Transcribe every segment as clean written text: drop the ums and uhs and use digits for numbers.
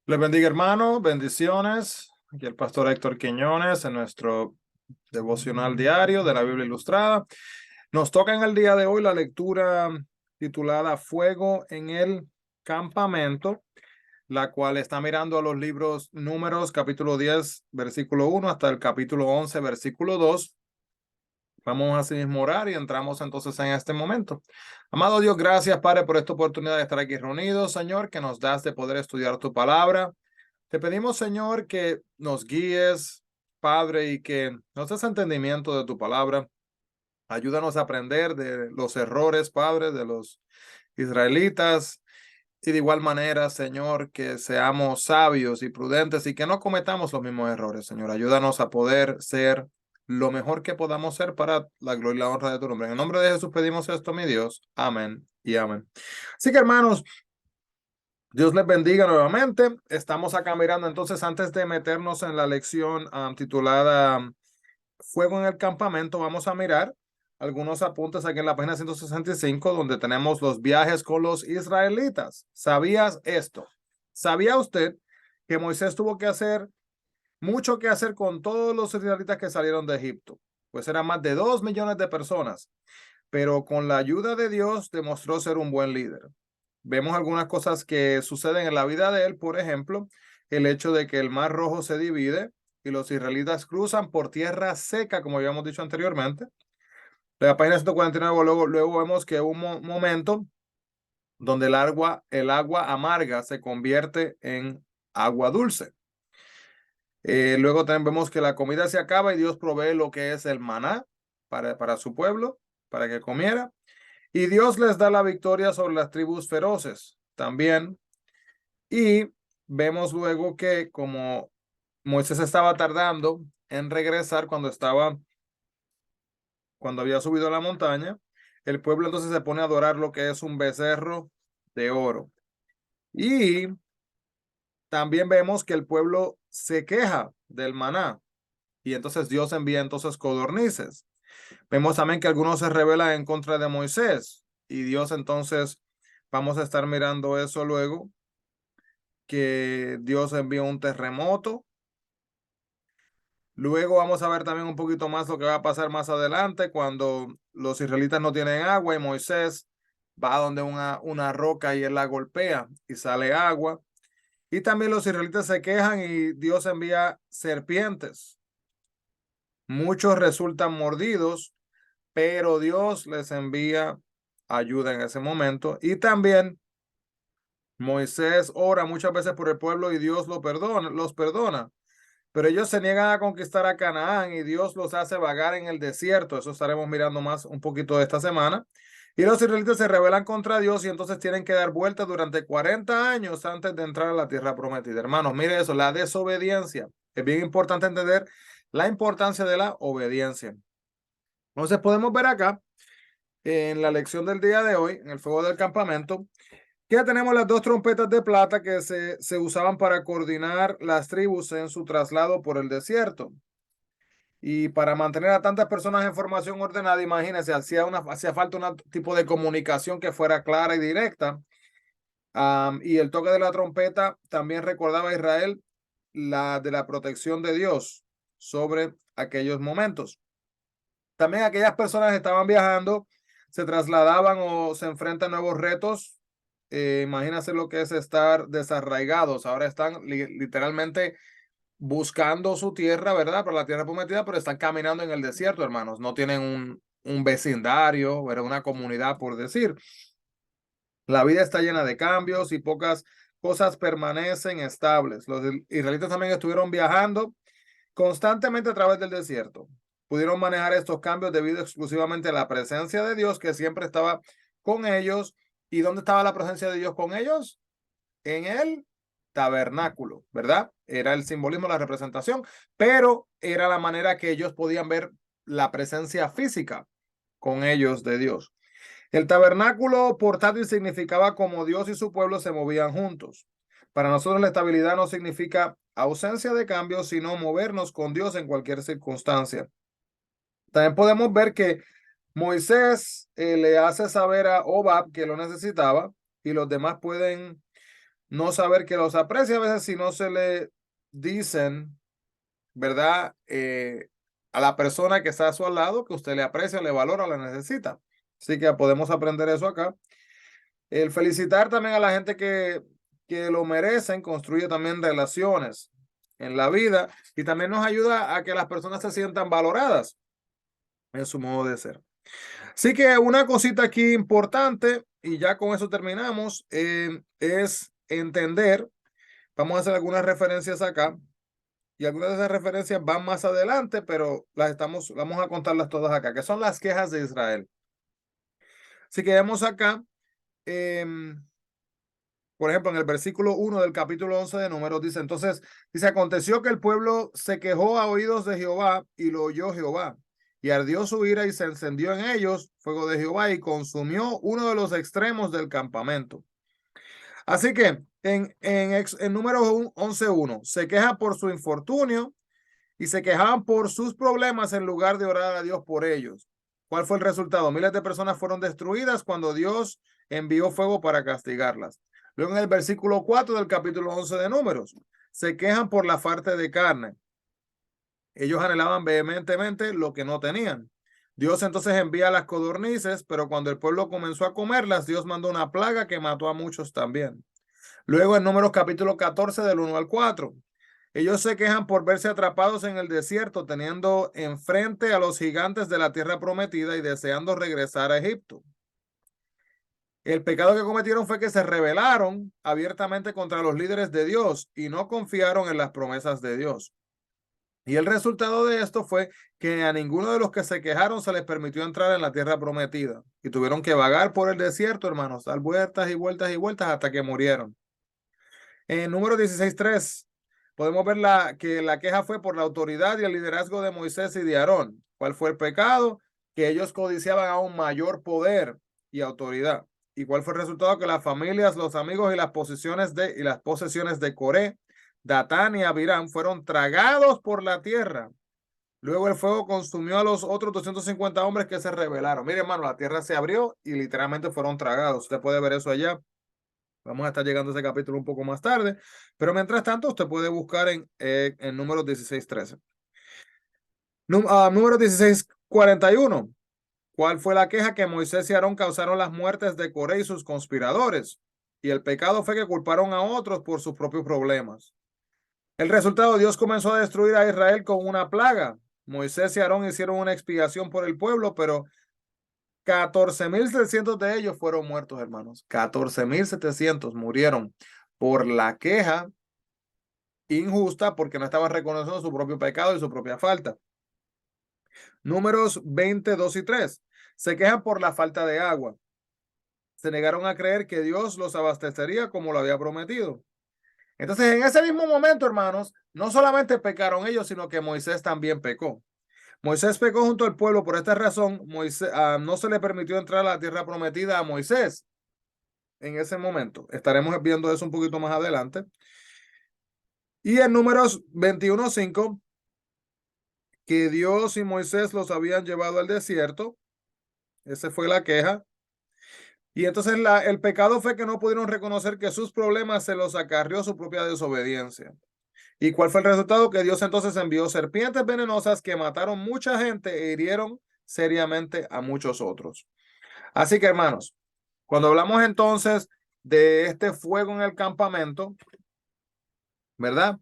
Les bendiga, hermano, bendiciones. Aquí el pastor Héctor Quiñones en nuestro devocional diario de la Biblia Ilustrada. Nos toca en el día de hoy la lectura titulada Fuego en el Campamento, la cual está mirando a los libros Números, capítulo 10, versículo 1, hasta el capítulo 11, versículo 2. Vamos a mismo orar y entramos entonces en este momento. Amado Dios, gracias, Padre, por esta oportunidad de estar aquí reunidos, Señor, que nos das de poder estudiar tu palabra. Te pedimos, Señor, que nos guíes, Padre, y que nos des entendimiento de tu palabra. Ayúdanos a aprender de los errores, Padre, de los israelitas. Y de igual manera, Señor, que seamos sabios y prudentes y que no cometamos los mismos errores, Señor. Ayúdanos a poder ser lo mejor que podamos ser para la gloria y la honra de tu nombre. En el nombre de Jesús pedimos esto, mi Dios. Amén y amén. Así que, hermanos, Dios les bendiga nuevamente. Estamos acá mirando entonces antes de meternos en la lección titulada Fuego en el Campamento, vamos a mirar algunos apuntes aquí en la página 165 donde tenemos los viajes con los israelitas. ¿Sabías esto? ¿Sabía usted que Moisés tuvo que hacer mucho que hacer con todos los israelitas que salieron de Egipto? Pues eran más de 2 millones de personas, pero con la ayuda de Dios demostró ser un buen líder. Vemos algunas cosas que suceden en la vida de él, por ejemplo, el hecho de que el Mar Rojo se divide y los israelitas cruzan por tierra seca, como habíamos dicho anteriormente. En la página 149, luego vemos que hubo un momento donde el agua amarga se convierte en agua dulce. Luego también vemos que la comida se acaba y Dios provee lo que es el maná para su pueblo, para que comiera. Y Dios les da la victoria sobre las tribus feroces también. Y vemos luego que como Moisés estaba tardando en regresar cuando había subido a la montaña, el pueblo entonces se pone a adorar lo que es un becerro de oro. Y también vemos que el pueblo se queja del maná y entonces Dios envía entonces codornices. Vemos también que algunos se rebelan en contra de Moisés y Dios entonces, vamos a estar mirando eso luego, que Dios envió un terremoto. Luego vamos a ver también un poquito más lo que va a pasar más adelante cuando los israelitas no tienen agua y Moisés va donde una roca y él la golpea y sale agua. Y también los israelitas se quejan y Dios envía serpientes. Muchos resultan mordidos, pero Dios les envía ayuda en ese momento. Y también Moisés ora muchas veces por el pueblo y Dios los perdona. Pero ellos se niegan a conquistar a Canaán y Dios los hace vagar en el desierto. Eso estaremos mirando más un poquito de esta semana. Y los israelitas se rebelan contra Dios y entonces tienen que dar vueltas durante 40 años antes de entrar a la tierra prometida. Hermanos, mire eso, la desobediencia. Es bien importante entender la importancia de la obediencia. Entonces podemos ver acá en la lección del día de hoy, en el fuego del campamento, que tenemos las dos trompetas de plata que se usaban para coordinar las tribus en su traslado por el desierto. Y para mantener a tantas personas en formación ordenada, imagínense, hacía falta un tipo de comunicación que fuera clara y directa. Y el toque de la trompeta también recordaba a Israel de la protección de Dios sobre aquellos momentos. También aquellas personas que estaban viajando, se trasladaban o se enfrentan a nuevos retos. Imagínense lo que es estar desarraigados. Ahora están literalmente buscando su tierra, ¿verdad? Para la tierra prometida, pero están caminando en el desierto, hermanos. No tienen un vecindario, ¿verdad? Una comunidad, por decir. La vida está llena de cambios y pocas cosas permanecen estables. Los israelitas también estuvieron viajando constantemente a través del desierto. Pudieron manejar estos cambios debido exclusivamente a la presencia de Dios que siempre estaba con ellos. ¿Y dónde estaba la presencia de Dios con ellos? En el tabernáculo, ¿verdad? Era el simbolismo, la representación, pero era la manera que ellos podían ver la presencia física con ellos de Dios. El tabernáculo portátil significaba como Dios y su pueblo se movían juntos. Para nosotros la estabilidad no significa ausencia de cambios, sino movernos con Dios en cualquier circunstancia. También podemos ver que Moisés le hace saber a Obab que lo necesitaba y los demás pueden no saber que los aprecia a veces si no se le dicen, ¿verdad? A la persona que está a su lado que usted le aprecia, le valora, la necesita. Así que podemos aprender eso acá. El felicitar también a la gente que lo merecen construye también relaciones en la vida y también nos ayuda a que las personas se sientan valoradas en su modo de ser. Así que una cosita aquí importante, y ya con eso terminamos, es entender, vamos a hacer algunas referencias acá, y algunas de esas referencias van más adelante, pero vamos a contarlas todas acá, que son las quejas de Israel. Así que vemos acá, por ejemplo, en el versículo 1 del capítulo 11 de Números, dice, aconteció que el pueblo se quejó a oídos de Jehová y lo oyó Jehová. Y ardió su ira y se encendió en ellos fuego de Jehová y consumió uno de los extremos del campamento. Así que en Números 11:1 se queja por su infortunio y se quejaban por sus problemas en lugar de orar a Dios por ellos. ¿Cuál fue el resultado? Miles de personas fueron destruidas cuando Dios envió fuego para castigarlas. Luego en el versículo 4 del capítulo 11 de Números, se quejan por la falta de carne. Ellos anhelaban vehementemente lo que no tenían. Dios entonces envía las codornices, pero cuando el pueblo comenzó a comerlas, Dios mandó una plaga que mató a muchos también. Luego en Números capítulo 14 del 1 al 4. Ellos se quejan por verse atrapados en el desierto, teniendo enfrente a los gigantes de la tierra prometida y deseando regresar a Egipto. El pecado que cometieron fue que se rebelaron abiertamente contra los líderes de Dios y no confiaron en las promesas de Dios. Y el resultado de esto fue que a ninguno de los que se quejaron se les permitió entrar en la tierra prometida y tuvieron que vagar por el desierto, hermanos, dar vueltas y vueltas y vueltas hasta que murieron. En número 16:3 podemos ver que la queja fue por la autoridad y el liderazgo de Moisés y de Aarón. ¿Cuál fue el pecado? Que ellos codiciaban aún mayor poder y autoridad. ¿Y cuál fue el resultado? Que las familias, los amigos y las posesiones de Coré, Datán y Abiram fueron tragados por la tierra. Luego el fuego consumió a los otros 250 hombres que se rebelaron. Mire, hermano, la tierra se abrió y literalmente fueron tragados. Usted puede ver eso allá. Vamos a estar llegando a ese capítulo un poco más tarde, pero mientras tanto usted puede buscar en números 16:13. Número 16:41. ¿Cuál fue la queja? Que Moisés y Aarón causaron las muertes de Coré y sus conspiradores. Y el pecado fue que culparon a otros por sus propios problemas. El resultado, Dios comenzó a destruir a Israel con una plaga. Moisés y Aarón hicieron una expiación por el pueblo, pero 14,700 de ellos fueron muertos, hermanos. 14,700 murieron por la queja injusta porque no estaban reconociendo su propio pecado y su propia falta. Números 22 y 3. Se quejan por la falta de agua. Se negaron a creer que Dios los abastecería como lo había prometido. Entonces, en ese mismo momento, hermanos, no solamente pecaron ellos, sino que Moisés también pecó. Moisés pecó junto al pueblo. Por esta razón, no se le permitió entrar a la tierra prometida a Moisés en ese momento. Estaremos viendo eso un poquito más adelante. Y en Números 21:5, que Dios y Moisés los habían llevado al desierto. Esa fue la queja. Y entonces el pecado fue que no pudieron reconocer que sus problemas se los acarrió su propia desobediencia. ¿Y cuál fue el resultado? Que Dios entonces envió serpientes venenosas que mataron mucha gente e hirieron seriamente a muchos otros. Así que, hermanos, cuando hablamos entonces de este fuego en el campamento, ¿verdad?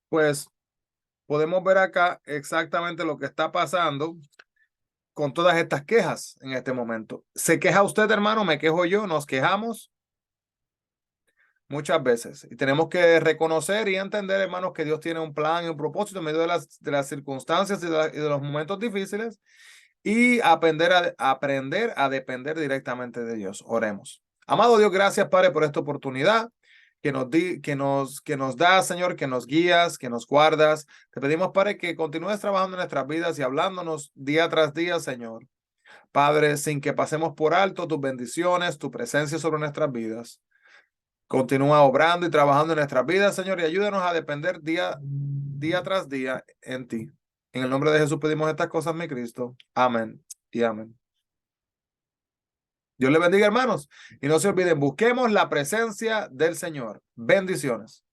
Pues podemos ver acá exactamente lo que está pasando con todas estas quejas en este momento. ¿Se queja usted, hermano? ¿Me quejo yo? ¿Nos quejamos? Muchas veces. Y tenemos que reconocer y entender, hermanos, que Dios tiene un plan y un propósito en medio de las circunstancias y de los momentos difíciles y aprender a depender directamente de Dios. Oremos. Amado Dios, gracias, Padre, por esta oportunidad que nos da, Señor, que nos guías, que nos guardas. Te pedimos, Padre, que continúes trabajando en nuestras vidas y hablándonos día tras día, Señor. Padre, sin que pasemos por alto tus bendiciones, tu presencia sobre nuestras vidas. Continúa obrando y trabajando en nuestras vidas, Señor, y ayúdanos a depender día tras día en ti. En el nombre de Jesús pedimos estas cosas, mi Cristo. Amén y amén. Dios le bendiga, hermanos. Y no se olviden, busquemos la presencia del Señor. Bendiciones.